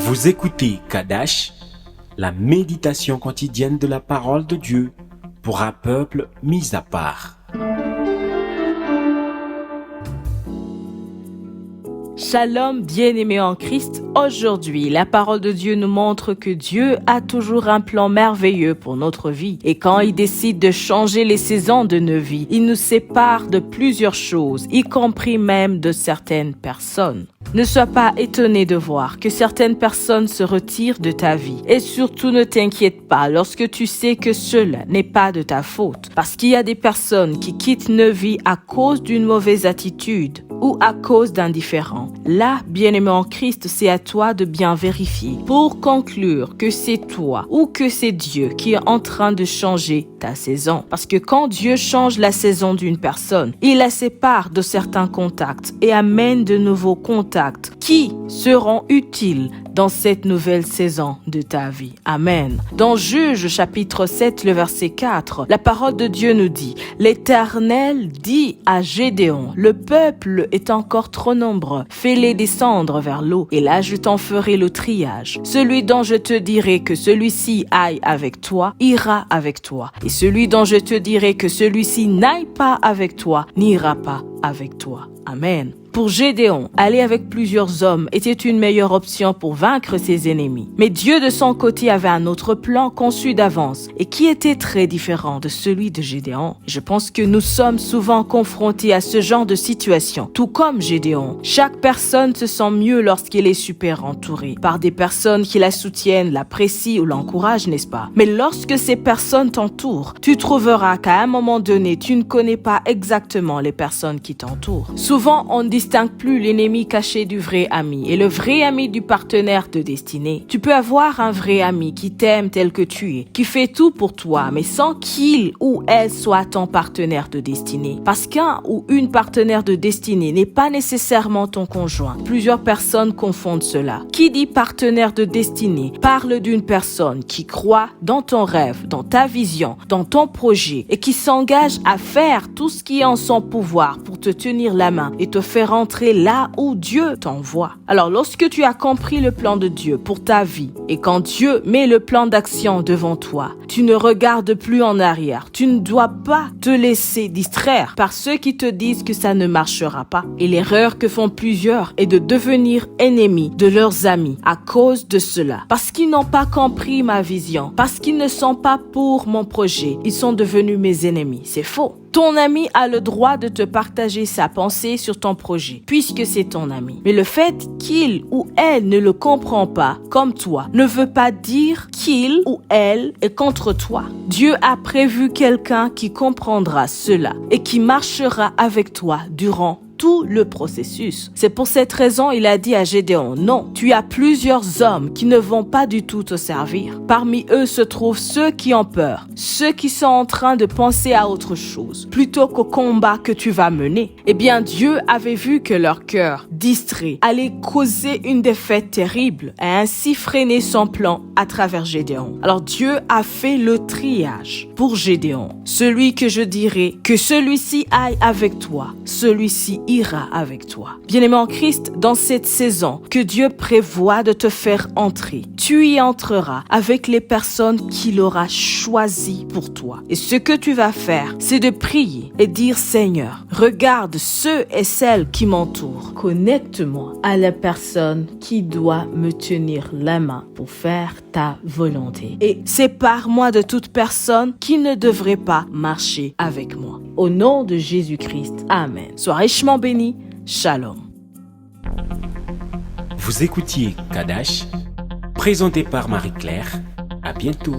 Vous écoutez Kadash, la méditation quotidienne de la parole de Dieu pour un peuple mis à part. Shalom, bien-aimés en Christ. Aujourd'hui, la parole de Dieu nous montre que Dieu a toujours un plan merveilleux pour notre vie. Et quand il décide de changer les saisons de nos vies, il nous sépare de plusieurs choses, y compris même de certaines personnes. Ne sois pas étonné de voir que certaines personnes se retirent de ta vie. Et surtout, ne t'inquiète pas lorsque tu sais que cela n'est pas de ta faute. Parce qu'il y a des personnes qui quittent nos vies à cause d'une mauvaise attitude ou à cause d'indifférents. Là, bien-aimé en Christ, c'est à toi de bien vérifier pour conclure que c'est toi ou que c'est Dieu qui est en train de changer ta saison. Parce que quand Dieu change la saison d'une personne, il la sépare de certains contacts et amène de nouveaux contacts qui seront utiles dans cette nouvelle saison de ta vie. Amen. Dans Juge chapitre 7, le verset 4, la parole de Dieu nous dit: l'Éternel dit à Gédéon, le peuple est encore trop nombreux, fais-les descendre vers l'eau, et là je t'en ferai le triage. Celui dont je te dirai que celui-ci aille avec toi, ira avec toi. Et celui dont je te dirai que celui-ci n'aille pas avec toi, n'ira pas avec toi. Amen. Pour Gédéon, aller avec plusieurs hommes était une meilleure option pour vaincre ses ennemis. Mais Dieu de son côté avait un autre plan conçu d'avance et qui était très différent de celui de Gédéon. Je pense que nous sommes souvent confrontés à ce genre de situation, tout comme Gédéon. Chaque personne se sent mieux lorsqu'elle est super entourée par des personnes qui la soutiennent, l'apprécient ou l'encouragent, n'est-ce pas? Mais lorsque ces personnes t'entourent, tu trouveras qu'à un moment donné, tu ne connais pas exactement les personnes qui t'entourent. Souvent, on distingue plus l'ennemi caché du vrai ami et le vrai ami du partenaire de destinée. Tu peux avoir un vrai ami qui t'aime tel que tu es, qui fait tout pour toi, mais sans qu'il ou elle soit ton partenaire de destinée. Parce qu'un ou une partenaire de destinée n'est pas nécessairement ton conjoint. Plusieurs personnes confondent cela. Qui dit partenaire de destinée parle d'une personne qui croit dans ton rêve, dans ta vision, dans ton projet et qui s'engage à faire tout ce qui est en son pouvoir pour te tenir la main et te faire entrer là où Dieu t'envoie. Alors, lorsque tu as compris le plan de Dieu pour ta vie et quand Dieu met le plan d'action devant toi, tu ne regardes plus en arrière. Tu ne dois pas te laisser distraire par ceux qui te disent que ça ne marchera pas. Et l'erreur que font plusieurs est de devenir ennemis de leurs amis à cause de cela. Parce qu'ils n'ont pas compris ma vision, parce qu'ils ne sont pas pour mon projet, ils sont devenus mes ennemis. C'est faux. Ton ami a le droit de te partager sa pensée sur ton projet, puisque c'est ton ami. Mais le fait qu'il ou elle ne le comprend pas comme toi ne veut pas dire qu'il ou elle est contre toi. Dieu a prévu quelqu'un qui comprendra cela et qui marchera avec toi durant tout le processus. C'est pour cette raison il a dit à Gédéon: non, tu as plusieurs hommes qui ne vont pas du tout te servir. Parmi eux se trouvent ceux qui ont peur, ceux qui sont en train de penser à autre chose, plutôt qu'au combat que tu vas mener. Eh bien, Dieu avait vu que leur cœur, distrait, allait causer une défaite terrible et ainsi freiner son plan à travers Gédéon. Alors Dieu a fait le triage pour Gédéon. Celui que je dirai que celui-ci aille avec toi, celui-ci ira avec toi. Bien-aimé en Christ, dans cette saison que Dieu prévoit de te faire entrer, tu y entreras avec les personnes qu'il aura choisies pour toi. Et ce que tu vas faire, c'est de prier et dire: Seigneur, regarde ceux et celles qui m'entourent. Connecte-moi à la personne qui doit me tenir la main pour faire ta volonté. Et sépare-moi de toute personne qui ne devrait pas marcher avec moi. Au nom de Jésus-Christ. Amen. Sois richement béni. Shalom. Vous écoutiez Kadash, présenté par Marie-Claire. À bientôt.